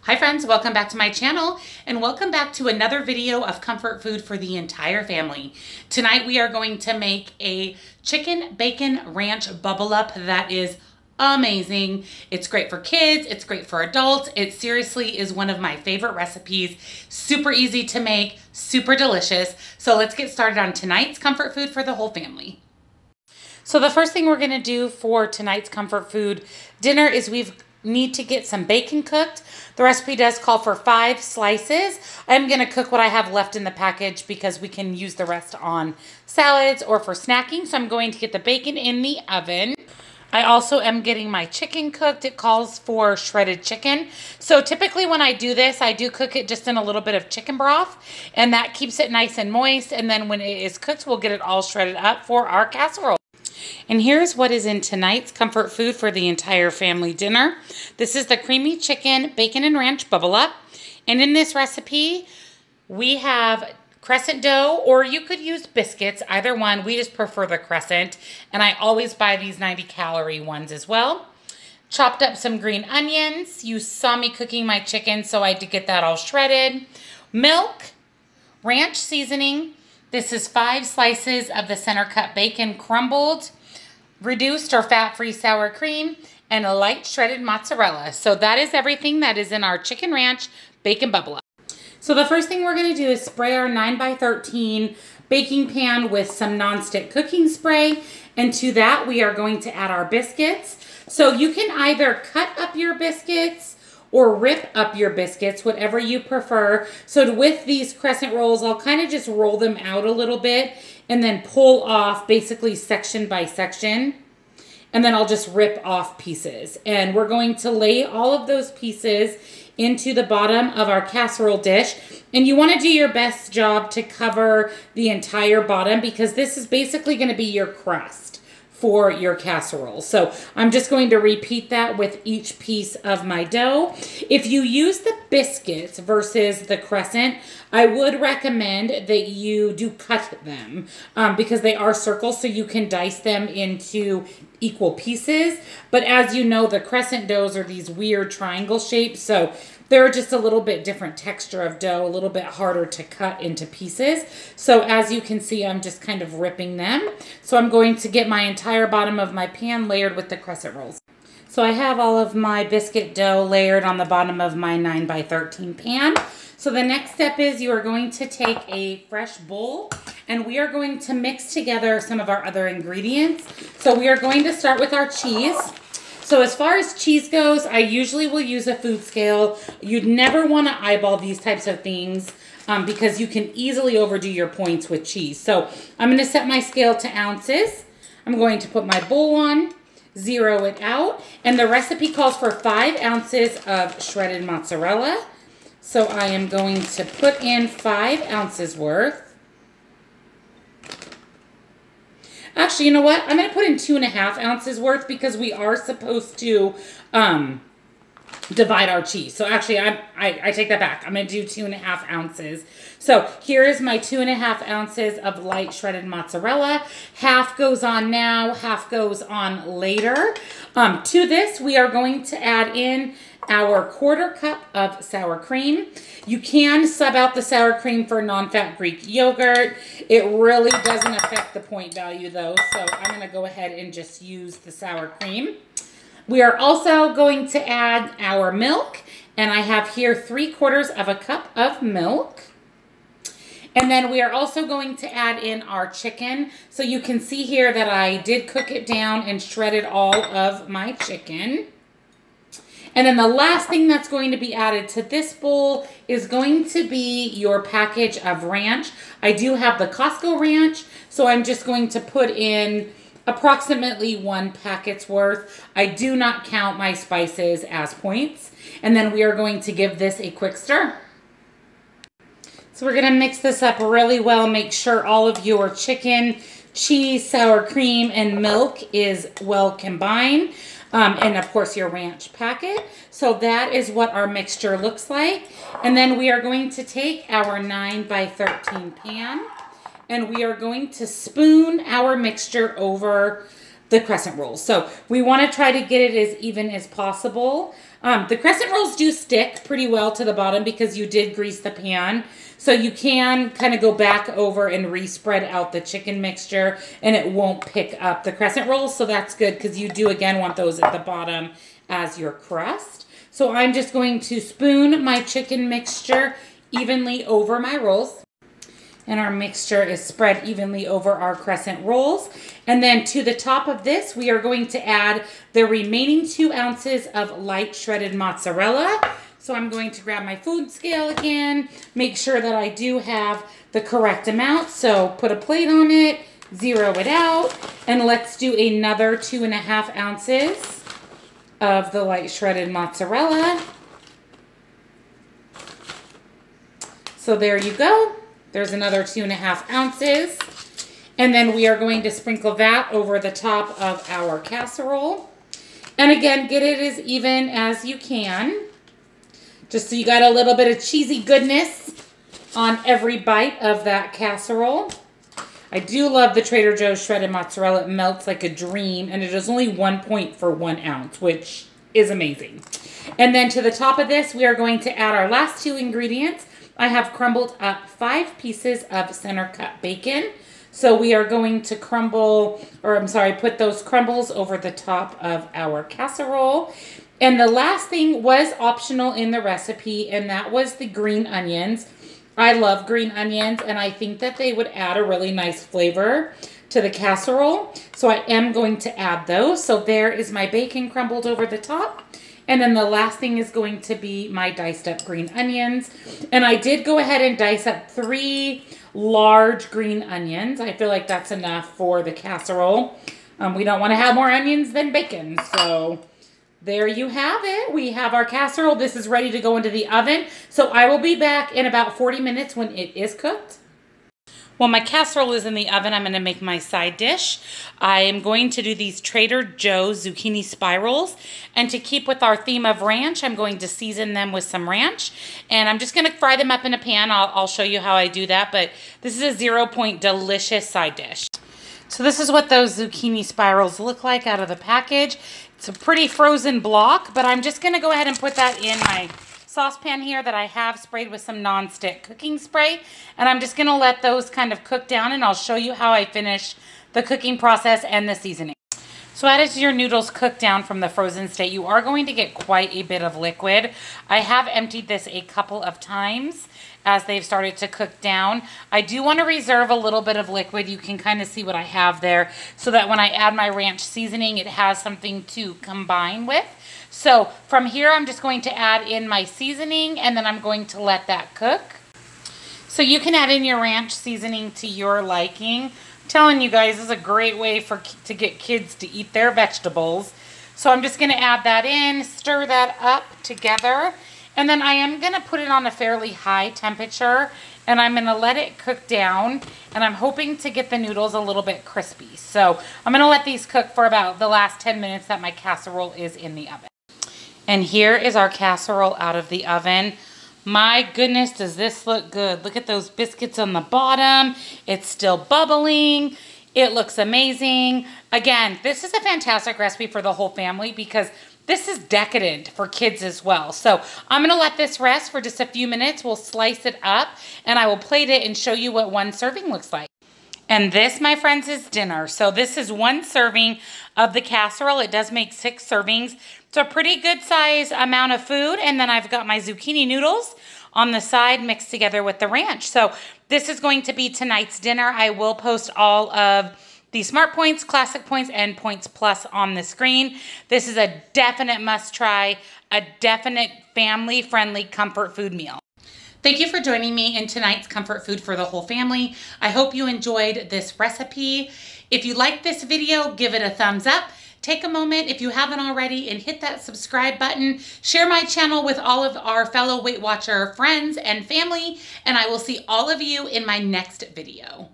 Hi friends, welcome back to my channel and welcome back to another video of comfort food for the entire family. Tonight we are going to make a chicken bacon ranch bubble up that is amazing. It's great for kids, it's great for adults. It seriously is one of my favorite recipes. Super easy to make, super delicious. So let's get started on tonight's comfort food for the whole family. So the first thing we're gonna do for tonight's comfort food dinner is we need to get some bacon cooked. The recipe does call for 5 slices. I'm gonna cook what I have left in the package because we can use the rest on salads or for snacking. So I'm going to get the bacon in the oven. I also am getting my chicken cooked. It calls for shredded chicken. So typically when I do this, I do cook it just in a little bit of chicken broth, and that keeps it nice and moist. And then when it is cooked, we'll get it all shredded up for our casserole. And here's what is in tonight's comfort food for the entire family dinner. This is the creamy chicken bacon and ranch bubble up. And in this recipe, we have crescent dough, or you could use biscuits, either one. We just prefer the crescent. And I always buy these 90-calorie ones as well. Chopped up some green onions. You saw me cooking my chicken, so I did get that all shredded. Milk, ranch seasoning. This is 5 slices of the center cut bacon crumbled, reduced or fat-free sour cream, and a light shredded mozzarella. So that is everything that is in our chicken ranch bacon bubble up. So the first thing we're gonna do is spray our 9x13 baking pan with some nonstick cooking spray. And to that, we are going to add our biscuits. So you can either cut up your biscuits or rip up your biscuits, whatever you prefer. So with these crescent rolls, I'll kind of just roll them out a little bit and then pull off basically section by section. And then I'll just rip off pieces. And we're going to lay all of those pieces into the bottom of our casserole dish. And you want to do your best job to cover the entire bottom because this is basically going to be your crust for your casserole. So I'm just going to repeat that with each piece of my dough. If you use the biscuits versus the crescent, I would recommend that you do cut them because they are circles, so you can dice them into equal pieces. But as you know, the crescent doughs are these weird triangle shapes, so they're just a little bit different texture of dough, a little bit harder to cut into pieces. So as you can see, I'm just kind of ripping them. So I'm going to get my entire bottom of my pan layered with the crescent rolls. So I have all of my biscuit dough layered on the bottom of my 9x13 pan. So the next step is you are going to take a fresh bowl and we are going to mix together some of our other ingredients. So we are going to start with our cheese. So as far as cheese goes, I usually will use a food scale. You'd never want to eyeball these types of things because you can easily overdo your points with cheese. So I'm going to set my scale to ounces. I'm going to put my bowl on, zero it out, and the recipe calls for 5 ounces of shredded mozzarella. So I am going to put in 5 ounces worth. Actually, you know what? I'm going to put in 2.5 ounces worth because we are supposed to divide our cheese. So actually, I take that back. I'm going to do 2.5 ounces. So here is my 2.5 ounces of light shredded mozzarella. Half goes on now, half goes on later. To this, we are going to add in our 1/4 cup of sour cream. You can sub out the sour cream for non-fat Greek yogurt. It really doesn't affect the point value though, so I'm going to go ahead and just use the sour cream. We are also going to add our milk, and I have here 3/4 cup of milk. And then we are also going to add in our chicken. So you can see here that I did cook it down and shredded all of my chicken. And then the last thing that's going to be added to this bowl is going to be your package of ranch. I do have the Costco ranch, so I'm just going to put in approximately 1 packet's worth. I do not count my spices as points. And then we are going to give this a quick stir. So we're going to mix this up really well. Make sure all of your chicken, cheese, sour cream, and milk is well combined. And of course your ranch packet. So that is what our mixture looks like. And then we are going to take our 9x13 pan and we are going to spoon our mixture over the crescent rolls. So we want to try to get it as even as possible. The crescent rolls do stick pretty well to the bottom because you did grease the pan. So you can kind of go back over and re-spread out the chicken mixture and it won't pick up the crescent rolls. So that's good because you do, again, want those at the bottom as your crust. So I'm just going to spoon my chicken mixture evenly over my rolls. And our mixture is spread evenly over our crescent rolls. And then to the top of this, we are going to add the remaining 2 ounces of light shredded mozzarella. So I'm going to grab my food scale again, make sure that I do have the correct amount. So put a plate on it, zero it out, and let's do another 2.5 ounces of the light shredded mozzarella. So there you go. There's another 2.5 ounces. And then we are going to sprinkle that over the top of our casserole. And again, get it as even as you can. Just so you got a little bit of cheesy goodness on every bite of that casserole. I do love the Trader Joe's shredded mozzarella. It melts like a dream. And it is only 1 point for 1 ounce, which is amazing. And then to the top of this, we are going to add our last 2 ingredients. I have crumbled up 5 pieces of center cut bacon. So we are going to put those crumbles over the top of our casserole. And the last thing was optional in the recipe, and that was the green onions. I love green onions, and I think that they would add a really nice flavor to the casserole. So I am going to add those. So there is my bacon crumbled over the top. And then the last thing is going to be my diced up green onions. And I did go ahead and dice up 3 large green onions. I feel like that's enough for the casserole. We don't want to have more onions than bacon. So there you have it. We have our casserole. This is ready to go into the oven. So I will be back in about 40 minutes when it is cooked. While my casserole is in the oven, I'm going to make my side dish. I am going to do these Trader Joe's Zucchini Spirals. And to keep with our theme of ranch, I'm going to season them with some ranch. And I'm just going to fry them up in a pan. I'll show you how I do that. But this is a 0 point delicious side dish. So this is what those Zucchini Spirals look like out of the package. It's a pretty frozen block, but I'm just going to go ahead and put that in my saucepan here that I have sprayed with some non-stick cooking spray, and I'm just going to let those kind of cook down, and I'll show you how I finish the cooking process and the seasoning. So as your noodles cook down from the frozen state, you are going to get quite a bit of liquid. I have emptied this a couple of times as they've started to cook down. I do want to reserve a little bit of liquid. You can kind of see what I have there so that when I add my ranch seasoning, it has something to combine with. So from here, I'm just going to add in my seasoning, and then I'm going to let that cook. So you can add in your ranch seasoning to your liking. I'm telling you guys, this is a great way to get kids to eat their vegetables. So I'm just going to add that in, stir that up together, and then I am going to put it on a fairly high temperature, and I'm going to let it cook down, and I'm hoping to get the noodles a little bit crispy. So I'm going to let these cook for about the last 10 minutes that my casserole is in the oven. And here is our casserole out of the oven. My goodness, does this look good. Look at those biscuits on the bottom. It's still bubbling. It looks amazing. Again, this is a fantastic recipe for the whole family because this is decadent for kids as well. So I'm going to let this rest for just a few minutes. We'll slice it up and I will plate it and show you what one serving looks like. And this, my friends, is dinner. So this is 1 serving of the casserole. It does make 6 servings. It's a pretty good size amount of food. And then I've got my zucchini noodles on the side mixed together with the ranch. So this is going to be tonight's dinner. I will post all of the Smart Points, Classic Points, and Points Plus on the screen. This is a definite must try, a definite family-friendly comfort food meal. Thank you for joining me in tonight's comfort food for the whole family. I hope you enjoyed this recipe. If you like this video, give it a thumbs up. Take a moment, if you haven't already, and hit that subscribe button. Share my channel with all of our fellow Weight Watcher friends and family, and I will see all of you in my next video.